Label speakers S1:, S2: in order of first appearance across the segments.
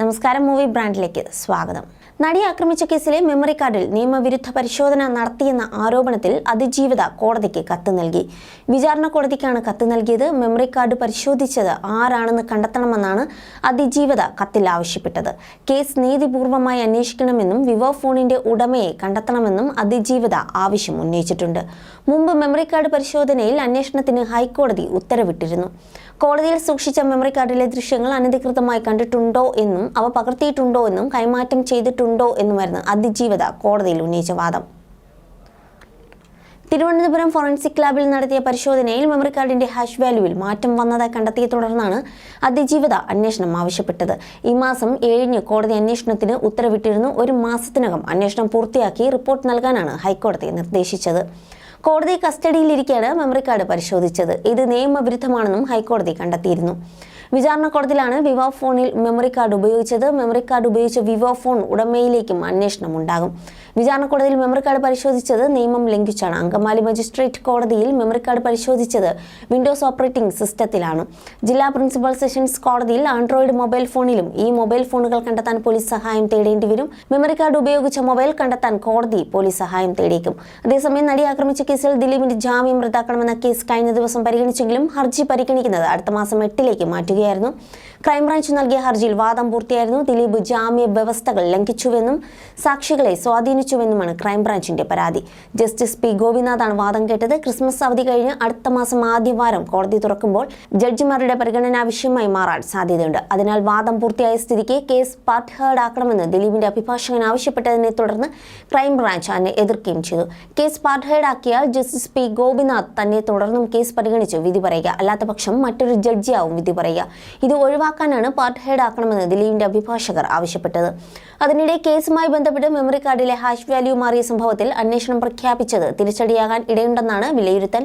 S1: നമസ്കാരം മൂവി ബ്രാൻഡിലേക്ക് സ്വാഗതം. നടിയെ ആക്രമിച്ച കേസിലെ മെമ്മറി കാർഡിൽ നിയമവിരുദ്ധ പരിശോധന നടത്തിയെന്ന ആരോപണത്തിൽ അതിജീവിത കോടതിക്ക് കത്ത് നൽകി. വിചാരണ കോടതിക്കാണ് കത്ത് നൽകിയത്. മെമ്മറി കാർഡ് പരിശോധിച്ചത് ആരാണെന്ന് കണ്ടെത്തണമെന്നാണ് അതിജീവിത കത്തിൽ ആവശ്യപ്പെട്ടത്. കേസ് നീതിപൂർവമായി അന്വേഷിക്കണമെന്നും വിവോ ഫോണിന്റെ ഉടമയെ കണ്ടെത്തണമെന്നും അതിജീവിത ആവശ്യം ഉന്നയിച്ചിട്ടുണ്ട്. മുമ്പ് മെമ്മറി കാർഡ് പരിശോധനയിൽ അന്വേഷണത്തിന് ഹൈക്കോടതി ഉത്തരവിട്ടിരുന്നു. കോടതിയിൽ സൂക്ഷിച്ച മെമ്മറി കാർഡിലെ ദൃശ്യങ്ങൾ അനധികൃതമായി കണ്ടിട്ടുണ്ടോ എന്നും അവ പകർത്തിയിട്ടുണ്ടോ എന്നും കൈമാറ്റം ചെയ്തിട്ടുണ്ടോ എന്നുമായിരുന്നു അതിജീവിത കോടതിയിൽ ഉന്നയിച്ച വാദം. തിരുവനന്തപുരം ഫോറൻസിക് ലാബിൽ നടത്തിയ പരിശോധനയിൽ മെമ്മറി കാർഡിന്റെ ഹാഷ് വാല്യൂവിൽ മാറ്റം വന്നതായി കണ്ടെത്തിയെ തുടർന്നാണ് അതിജീവിത അന്വേഷണം ആവശ്യപ്പെട്ടത്. ഈ മാസം 7-ന് കോടതി അന്വേഷണത്തിന് ഉത്തരവിട്ടിരുന്നു. 1 മാസത്തിനകം അന്വേഷണം പൂർത്തിയാക്കി റിപ്പോർട്ട് നൽകാനാണ് ഹൈക്കോടതി നിർദ്ദേശിച്ചത്. കോടതി കസ്റ്റഡിയിലിരിക്കെയാണ് മെമ്മറി കാർഡ് പരിശോധിച്ചത്. ഇത് നിയമവിരുദ്ധമാണെന്നും ഹൈക്കോടതി കണ്ടെത്തിയിരുന്നു. വിചാരണ കോടതിയിലാണ് വിവോ ഫോണിൽ മെമ്മറി കാർഡ് ഉപയോഗിച്ചത്. മെമ്മറി കാർഡ് ഉപയോഗിച്ച വിവോ ഫോൺ ഉടമയിലേക്കും അന്വേഷണം ഉണ്ടാകും. വിചാരണ കോടതിയിൽ മെമ്മറി കാർഡ് പരിശോധിച്ചത് നിയമം ലംഘിച്ചാണ്. അങ്കമാലി മജിസ്ട്രേറ്റ് കോടതിയിൽ മെമ്മറി കാർഡ് പരിശോധിച്ചത് വിൻഡോസ് ഓപ്പറേറ്റിംഗ് സിസ്റ്റത്തിലാണ്. ജില്ലാ പ്രിൻസിപ്പൽ സെഷൻസ് കോടതിയിൽ ആൻഡ്രോയിഡ് മൊബൈൽ ഫോണിലും ഈ മൊബൈൽ ഫോണുകൾ കണ്ടെത്താൻ പോലീസ് സഹായം തേടേണ്ടി വരും. മെമ്മറി കാർഡ് ഉപയോഗിച്ച മൊബൈൽ കണ്ടെത്താൻ കോടതി പോലീസ് സഹായം തേടിയേക്കും. അതേസമയം നടി ആക്രമിച്ച കേസിൽ ദിലീപിന്റെ ജാമ്യം റദ്ദാക്കണമെന്ന കേസ് കഴിഞ്ഞ ദിവസം പരിഗണിച്ചെങ്കിലും ഹർജി പരിഗണിക്കുന്നത് അടുത്ത മാസം 8-ലേക്ക് മാറ്റുകയായിരുന്നു. ക്രൈംബ്രാഞ്ച് നൽകിയ ഹർജിയിൽ വാദം പൂർത്തിയായിരുന്നു. ദിലീപ് ജാമ്യ വ്യവസ്ഥകൾ ലംഘിച്ചുവെന്നും സാക്ഷികളെ സ്വാധീനിച്ചുവെന്നുമാണ് ക്രൈംബ്രാഞ്ചിന്റെ പരാതി. ജസ്റ്റിസ് പി ഗോപിനാഥാണ് വാദം കേട്ടത്. ക്രിസ്മസ് അവധി കഴിഞ്ഞ് അടുത്ത മാസം ആദ്യവാരം കോടതി തുറക്കുമ്പോൾ ജഡ്ജിമാരുടെ പരിഗണനാ വിഷയമായി മാറാൻ സാധ്യതയുണ്ട്. അതിനാൽ വാദം പൂർത്തിയായ സ്ഥിതിക്ക് കേസ് പാർട്ട് ഹേർഡ് ആക്കണമെന്ന് ദിലീപിന്റെ അഭിഭാഷകൻ ആവശ്യപ്പെട്ടതിനെ തുടർന്ന് ക്രൈംബ്രാഞ്ച് അതിനെ എതിർക്കുകയും ചെയ്തു. കേസ് പാർട്ട് ഹേർഡ് ആക്കിയാൽ ജസ്റ്റിസ് പി ഗോപിനാഥ് തന്നെ തുടർന്നും കേസ് പരിഗണിച്ച് വിധി പറയുക. അല്ലാത്തപക്ഷം മറ്റൊരു ജഡ്ജിയാവും വിധി പറയുക. ഇത് ഒഴിവാക്കാനാണ് പാർട്ട് ഹെഡ് ആക്കണമെന്ന് ദിലീപിന്റെ അഭിഭാഷകർ ആവശ്യപ്പെട്ടത്. അതിനിടെ കേസുമായി ബന്ധപ്പെട്ട് മെമ്മറി കാർഡിലെ ഹാഷ് വാല്യൂ മാറിയ സംഭവത്തിൽ അന്വേഷണം പ്രഖ്യാപിച്ചത് തിരിച്ചടിയാകാൻ ഇടയുണ്ടെന്നാണ് വിലയിരുത്തൽ.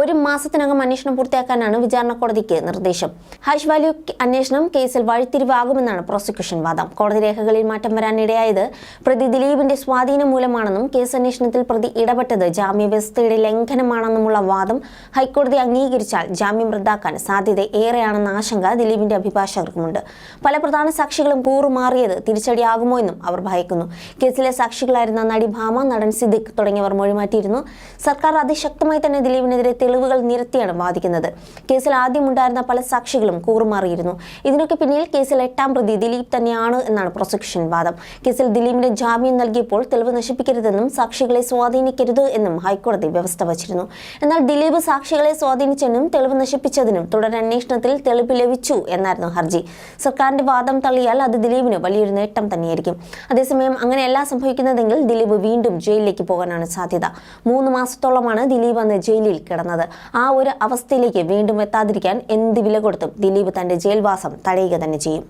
S1: 1 മാസത്തിനകം അന്വേഷണം പൂർത്തിയാക്കാനാണ് വിചാരണ കോടതിക്ക് നിർദ്ദേശം. ഹാഷ് വാല്യൂ അന്വേഷണം കേസിൽ വഴിത്തിരിവാകുമെന്നാണ് പ്രോസിക്യൂഷൻ വാദം. കോടതി രേഖകളിൽ മാറ്റം വരാനിടയായത് പ്രതി ദിലീപിന്റെ സ്വാധീനം മൂലമാണെന്നും കേസ് അന്വേഷണത്തിൽ പ്രതി ഇടപെട്ടത് ജാമ്യവ്യവസ്ഥയുടെ ലംഘനമാണെന്നുമുള്ള വാദം ഹൈക്കോടതി അംഗീകരിച്ചാൽ ജാമ്യം റദ്ദാക്കാൻ സാധ്യത ഏറെയാണെന്ന ആശങ്ക ദിലീപിന്റെ അഭിഭാഷകർക്കുമുണ്ട്. പല പ്രധാന സാക്ഷികളും കൂറുമാറിയത് തിരിച്ചടിയാകുമോ എന്നും അവർ ഭയക്കുന്നു. കേസിലെ സാക്ഷികളായിരുന്ന നടി ഭാമ, നടൻ സിദ്ദിഖ് തുടങ്ങിയവർ മൊഴിമാറ്റിയിരുന്നു. സർക്കാർ അതിശക്തമായി തന്നെ ദിലീപിനെതിരെ തെളിവുകൾ നിരത്തിയാണ് വാദിക്കുന്നത്. കേസിൽ ആദ്യമുണ്ടായിരുന്ന പല സാക്ഷികളും കൂറുമാറിയിരുന്നു. ഇതിനൊക്കെ പിന്നിൽ കേസിൽ 8-ാം പ്രതി ദിലീപ് തന്നെയാണ് എന്നാണ് പ്രോസിക്യൂഷൻ വാദം. കേസിൽ ദിലീപിന് ജാമ്യം നൽകിയപ്പോൾ തെളിവ് നശിപ്പിക്കരുതെന്നും സാക്ഷികളെ സ്വാധീനിക്കരുത് എന്നും ഹൈക്കോടതി വ്യവസ്ഥ വച്ചിരുന്നു. എന്നാൽ ദിലീപ് സാക്ഷികളെ സ്വാധീനിച്ചെന്നും തെളിവ് നശിപ്പിച്ചതിനും തുടരന്വേഷണത്തിൽ തെളിവ് ലഭിച്ചു എന്നായിരുന്നു ഹർജി. സർക്കാരിന്റെ വാദം തള്ളിയാൽ അത് ദിലീപിന് വലിയൊരു നേട്ടം തന്നെയായിരിക്കും. അതേസമയം അങ്ങനെയല്ല സംഭവിക്കുന്നതെങ്കിൽ ദിലീപ് വീണ്ടും ജയിലിലേക്ക് പോകാനാണ് സാധ്യത. 3 മാസത്തോളമാണ് ദിലീപ് അന്ന് ജയിലിൽ കിടന്നത്. ആ ഒരു അവസ്ഥയിലേക്ക് വീണ്ടും എത്താതിരിക്കാൻ എന്ത് വില കൊടുത്തും ദിലീപ് തന്റെ ജയിൽവാസം തടയുക തന്നെ ചെയ്യും.